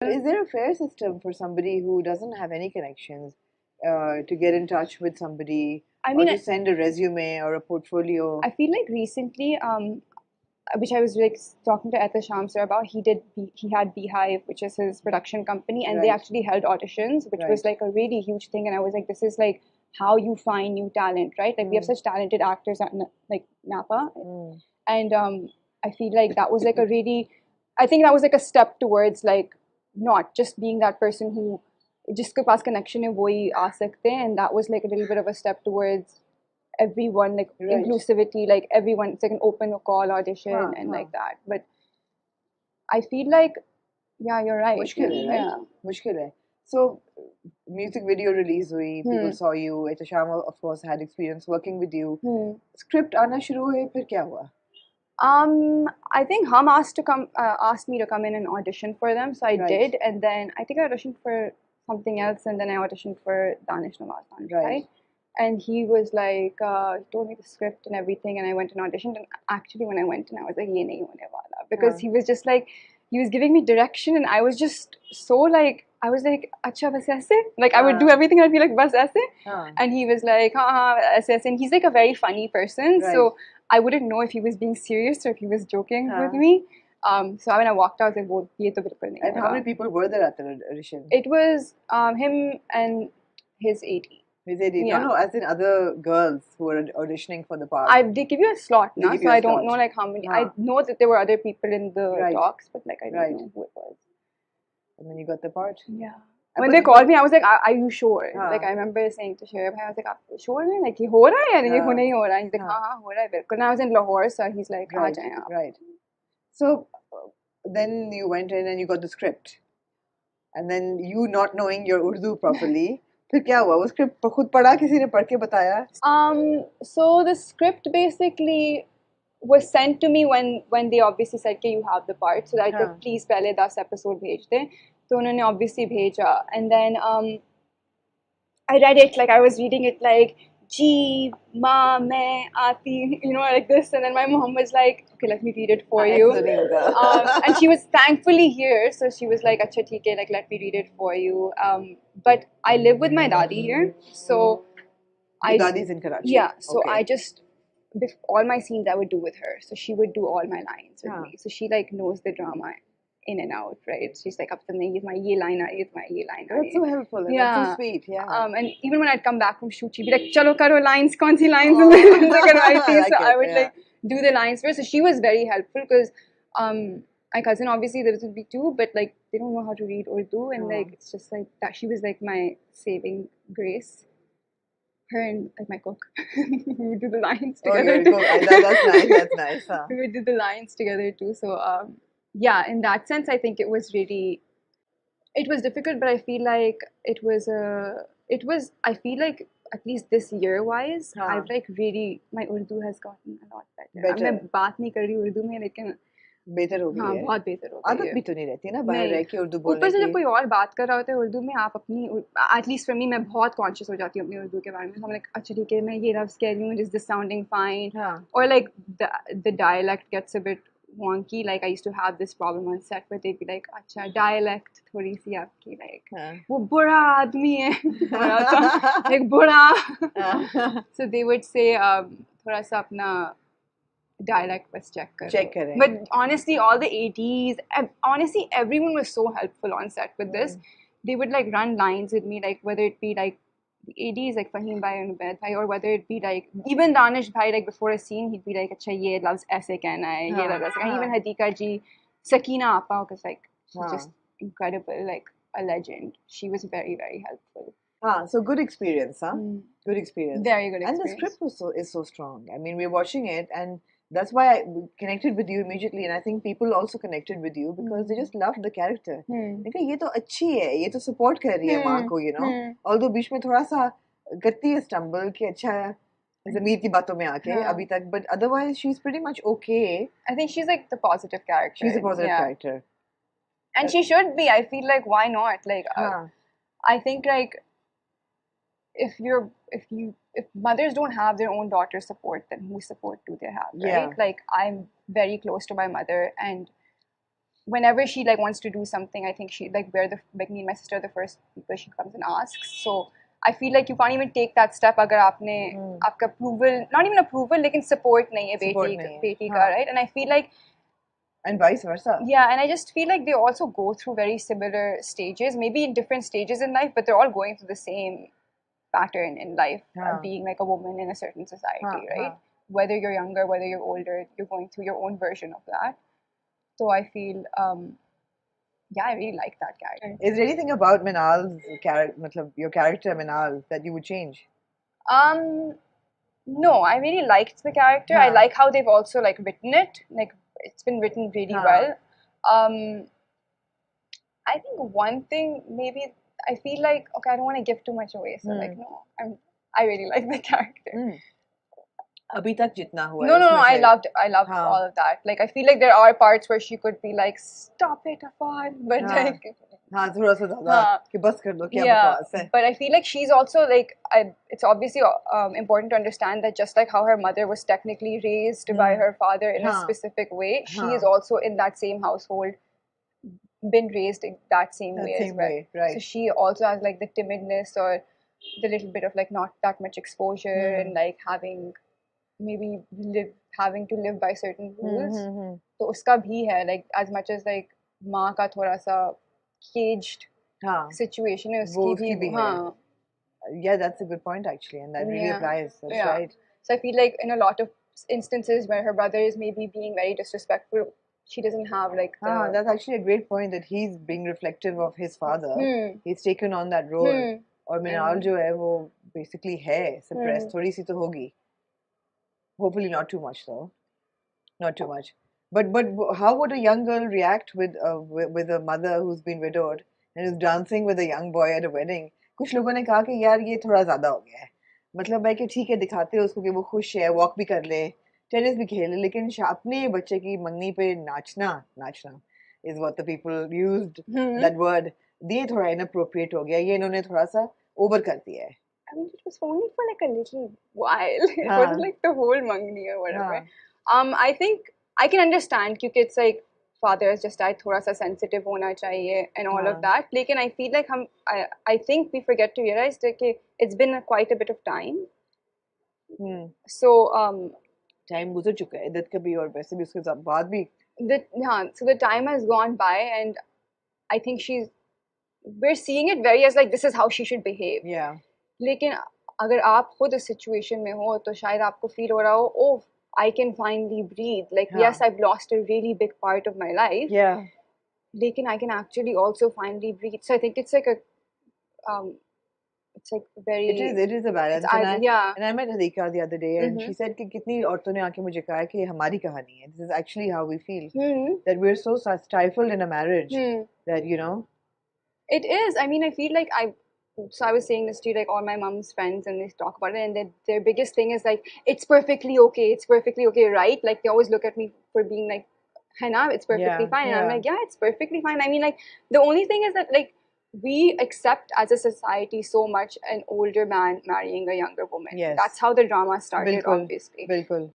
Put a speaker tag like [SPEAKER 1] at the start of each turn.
[SPEAKER 1] Is there a fair system for somebody who doesn't have any connections to get in touch with somebody
[SPEAKER 2] I
[SPEAKER 1] or
[SPEAKER 2] mean,
[SPEAKER 1] to send a resume or a portfolio?
[SPEAKER 2] I feel like recently, which I was like talking to Etha Shamsar about, he had Beehive, which is his production company, and they
[SPEAKER 1] Right.
[SPEAKER 2] actually held auditions, which was
[SPEAKER 1] Right.
[SPEAKER 2] like a really huge thing. And I was like, this is like how you find new talent, right? Like we have such talented actors at like Napa,
[SPEAKER 1] Mm.
[SPEAKER 2] and I feel like that was like a really, I think that was like a step towards like not just being that person who जिसके पास connection है वही आ सकते हैं, and that was like a little bit of a step towards everyone, like
[SPEAKER 1] Right.
[SPEAKER 2] inclusivity, like everyone, it's like an open call audition and like that. But I feel like, yeah, you're right.
[SPEAKER 1] मुश्किल है, right?
[SPEAKER 2] Yeah.
[SPEAKER 1] मुश्किल है. So, music video release हुई, people saw you. Etasham, of course, had experience working with you. Script आना शुरू हुए, फिर क्या हुआ?
[SPEAKER 2] I think Hum asked me to come in and audition for them, so I
[SPEAKER 1] Right.
[SPEAKER 2] did, and then I think I auditioned for something else, and then I auditioned for Danish Nawaz,
[SPEAKER 1] Right.
[SPEAKER 2] And he was like, he told me the script and everything, and I went and auditioned. And actually, when I went in, I was like, "Ye nahi hone wala," because he was just like, he was giving me direction, and I was just so like, I was like, "Acha bas aise," like I would do everything. I'd be like, "Bas aise," and he was like, "Ha ha, aise aise," and he's like a very funny person,
[SPEAKER 1] Right.
[SPEAKER 2] so I wouldn't know if he was being serious or if he was joking with me. So when I walked out, I was like, "वो ये तो बिल्कुल नहीं
[SPEAKER 1] And how
[SPEAKER 2] होगा."
[SPEAKER 1] many people were there at the audition?
[SPEAKER 2] It was him and his AD.
[SPEAKER 1] His AD?
[SPEAKER 2] Yeah.
[SPEAKER 1] No, as in other girls who were auditioning for the part.
[SPEAKER 2] They give you a slot
[SPEAKER 1] They
[SPEAKER 2] now,
[SPEAKER 1] give
[SPEAKER 2] so
[SPEAKER 1] you a
[SPEAKER 2] I don't
[SPEAKER 1] slot.
[SPEAKER 2] know like how many.
[SPEAKER 1] Huh.
[SPEAKER 2] I know that there were other people in the
[SPEAKER 1] Right.
[SPEAKER 2] talks, but like I don't
[SPEAKER 1] Right.
[SPEAKER 2] know who it was.
[SPEAKER 1] And then you got the part?
[SPEAKER 2] Yeah.
[SPEAKER 1] And
[SPEAKER 2] When
[SPEAKER 1] but-
[SPEAKER 2] they called me, I was like, "Are you sure?"
[SPEAKER 1] Huh.
[SPEAKER 2] Like I remember saying to Sherab, I was like, "आप sure हैं? Like ये हो रहा है या ये हो नहीं हो रहा है?" He's like, "हाँ हाँ हो रहा है बिल्कुल." And I was in Lahore, so he's like, "uh
[SPEAKER 1] Right.
[SPEAKER 2] जाएं आप."
[SPEAKER 1] Right. So then you went in and you got the script. And then you not knowing your Urdu properly. फिर क्या हुआ? वो script खुद पढ़ा किसी ने पढ़ के बताया?
[SPEAKER 2] So the script basically was sent to me when they obviously said कि you have the part, so I
[SPEAKER 1] हाँ.
[SPEAKER 2] like please पहले 10 episode भेज दे. तो उन्होंने obviously भेजा, and then I read it like I was reading it like जी माँ मैं आती, you know, like this, and then my mom was like, okay, let me read it for you.
[SPEAKER 1] ऐसा नहीं होगा.
[SPEAKER 2] And she was thankfully here, so she was like, अच्छा ठीक है, like let me read it for you. But I live with my dadi here, so
[SPEAKER 1] Your dadi's in Karachi.
[SPEAKER 2] yeah, so
[SPEAKER 1] Okay.
[SPEAKER 2] I just all my scenes I would do with her, so she would do all my lines with me, so she like knows the drama in and out, right? She's like, अब तो मैं ये ये line आ रही है, तो मैं ये line आ रही
[SPEAKER 1] That's so
[SPEAKER 2] है.
[SPEAKER 1] helpful. And
[SPEAKER 2] Yeah.
[SPEAKER 1] that's so sweet. Yeah.
[SPEAKER 2] And even when I'd come back from shoot, she'd be like, "Chalo karo lines, kaun si lines?"
[SPEAKER 1] Oh.
[SPEAKER 2] And then like write these.
[SPEAKER 1] I
[SPEAKER 2] So
[SPEAKER 1] like
[SPEAKER 2] I
[SPEAKER 1] it,
[SPEAKER 2] would
[SPEAKER 1] yeah.
[SPEAKER 2] like do the lines first. So she was very helpful because my cousin obviously there would be two, but like they don't know how to read Urdu, and like it's just like that. She was like my saving grace. Her and like my cook, we would do the lines
[SPEAKER 1] Oh,
[SPEAKER 2] together.
[SPEAKER 1] you're cool. That's nice. That's nice. Huh?
[SPEAKER 2] We would do the lines together too. So yeah, in that sense, I think it was really, it was difficult, but I feel like it was I feel like at least this year wise,
[SPEAKER 1] हाँ.
[SPEAKER 2] I've like really, my Urdu has gotten a lot better.
[SPEAKER 1] Better.
[SPEAKER 2] मैं बात नहीं कर रही Urdu में, लेकिन
[SPEAKER 1] बेहतर हो
[SPEAKER 2] हाँ
[SPEAKER 1] गई है.
[SPEAKER 2] बहुत बेहतर हो गई
[SPEAKER 1] आदत
[SPEAKER 2] है.
[SPEAKER 1] भी तो नहीं रहती ना बाहर
[SPEAKER 2] नहीं.
[SPEAKER 1] रह के उर्दू बोलने
[SPEAKER 2] ऊपर से
[SPEAKER 1] की.
[SPEAKER 2] जब कोई और बात कर रहा होता है उर्दू में, आप अपनी एटलीस्ट फॉर मी, मैं बहुत कॉन्शियस हो जाती हूँ अपनी उर्दू के बारे में. लाइक अच्छा ठीक है, मैं ये लफ्ज़ कह रही हूँ, इज दिस साउंडिंग फाइन,
[SPEAKER 1] हाँ.
[SPEAKER 2] or like the dialect gets a bit wonky. Like I used to have this problem on set where they'd be like, अच्छा dialect थोड़ी सी आपकी like
[SPEAKER 1] हाँ.
[SPEAKER 2] वो बुरा आदमी है थोड़ा सा like बुरा. So they would say थोड़ा सा अपना dialect was check karo. But honestly, all the ADs, honestly, everyone was so helpful on set with this. They would like run lines with me, like whether it be like the ADs like Fahim Bhai and Ubaid Bhai, or whether it be like even Danish Bhai, like before a scene, he'd be like, "Acha ye loves aise kehna hai, ye loves aise." Even Hadika ji, Sakina Appa, because like she's just incredible, like a legend. She was very, very helpful.
[SPEAKER 1] So good experience, huh? Good experience.
[SPEAKER 2] Very good experience.
[SPEAKER 1] And the script is so strong. I mean, we're watching it, and that's why I connected with you immediately, and I think people also connected with you because they just loved the character. Like, ये तो अच्छी है, ये तो support कर रही है माँ को, you know. Although बीच में थोड़ा सा करती है stumble कि अच्छा ज़मीर की बातों में आके अभी तक, but otherwise she's pretty much okay.
[SPEAKER 2] I think she's like the positive character.
[SPEAKER 1] She's a positive character.
[SPEAKER 2] And she should be. I feel like why not? Like I think like if mothers don't have their own daughter support, then whose support do they have, right? Like I'm very close to my mother, and whenever she like wants to do something, I think she like me and my sister are the first people she comes and asks. So I feel like you can't even take that step अगर आपने आपका approval, not even approval, लेकिन support नहीं है बेटी का, right? And I feel like,
[SPEAKER 1] and vice versa.
[SPEAKER 2] Yeah, and I just feel like they also go through very similar stages, maybe in different stages in life, but they're all going through the same pattern in life, being like a woman in a certain society, right? Whether you're younger, whether you're older, you're going through your own version of that. So I feel, yeah, I really like that character.
[SPEAKER 1] Is there anything about Minal's character, your character Minal, that you would change?
[SPEAKER 2] No, I really liked the character. I like how they've also like written it. Like it's been written really well. I think one thing maybe I feel like, okay, I don't want to give too much away. So like no, I really like the character.
[SPEAKER 1] अभी तक जितना हुआ
[SPEAKER 2] No, I loved all of that. Like I feel like there are parts where she could be like, stop it, Afan, but like
[SPEAKER 1] थोड़ा सा ज़्यादा कि बस कर दो क्या बकवास है.
[SPEAKER 2] But I feel like she's also like, it's obviously important to understand that just like how her mother was technically raised by her father in a specific way, she is also in that same household been raised in that same way as well.
[SPEAKER 1] Right.
[SPEAKER 2] So she also has like the timidness or the little bit of like not that much exposure and like having to live by certain rules. So uska bhi hai, like as much as like माँ का थोड़ा सा caged situation है उसकी भी हाँ.
[SPEAKER 1] Yeah, that's a good point actually, and that really applies. That's right.
[SPEAKER 2] So I feel like in a lot of instances where her brother is maybe being very disrespectful, she doesn't have like the...
[SPEAKER 1] that's actually a great point, that he's being reflective of his father. He's taken on that role. और मिनाल जो है वो basically है suppressed, थोड़ी सी तो होगी. Hopefully not too much though. Not too much. But how would a young girl react with a mother who's been widowed and is dancing with a young boy at a wedding? कुछ लोगों ने कहा कि यार ये थोड़ा ज़्यादा हो गया है. मतलब है कि ठीक है दिखाते हैं उसको कि वो खुश है, वॉक भी कर ले, टेनिस भी खेले, लेकिन अपने बच्चे की मंगनी पे नाचना is what the people used that word. ये थोड़ा inappropriate हो गया. ये इन्होंने थोड़ा सा over कर दिया है.
[SPEAKER 2] I mean, it was only for like a little while. It wasn't like the whole mangni or whatever. I think I can understand because it's like father has just died, thoda sa sensitive hona chahiye and all of that. Lekin I feel like I think we forget to realize that it's been quite a bit of time. So
[SPEAKER 1] time गुजर चुका है इद्दत का भी और वैसे भी उसके बाद भी.
[SPEAKER 2] So the time has gone by and I think we're seeing it very as like this is how she should behave.
[SPEAKER 1] Yeah.
[SPEAKER 2] लेकिन अगर आप खुद इस सिचुएशन में हो तो शायद आपको फील हो रहा हो, oh, I can finally breathe. Like, yes, I've lost a really big part of my life.
[SPEAKER 1] Yeah.
[SPEAKER 2] लेकिन I can actually also finally breathe. So I think it's like it's like very...
[SPEAKER 1] It is a balance. And I met Hadika the other day and she said कि कितनी औरतों ने आके मुझे कहा कि हमारी कहानी है. This is actually how we feel. That we're so stifled in a marriage that, you know.
[SPEAKER 2] It is. I mean, I feel like So I was saying this to like all my mom's friends and they talk about it and their biggest thing is like, it's perfectly okay, right? Like they always look at me for being like, Hana, it's perfectly fine. And I'm like, yeah, it's perfectly fine. I mean, like the only thing is that like we accept as a society so much an older man marrying a younger woman.
[SPEAKER 1] Yes.
[SPEAKER 2] That's how the drama started, obviously.
[SPEAKER 1] Bilkul.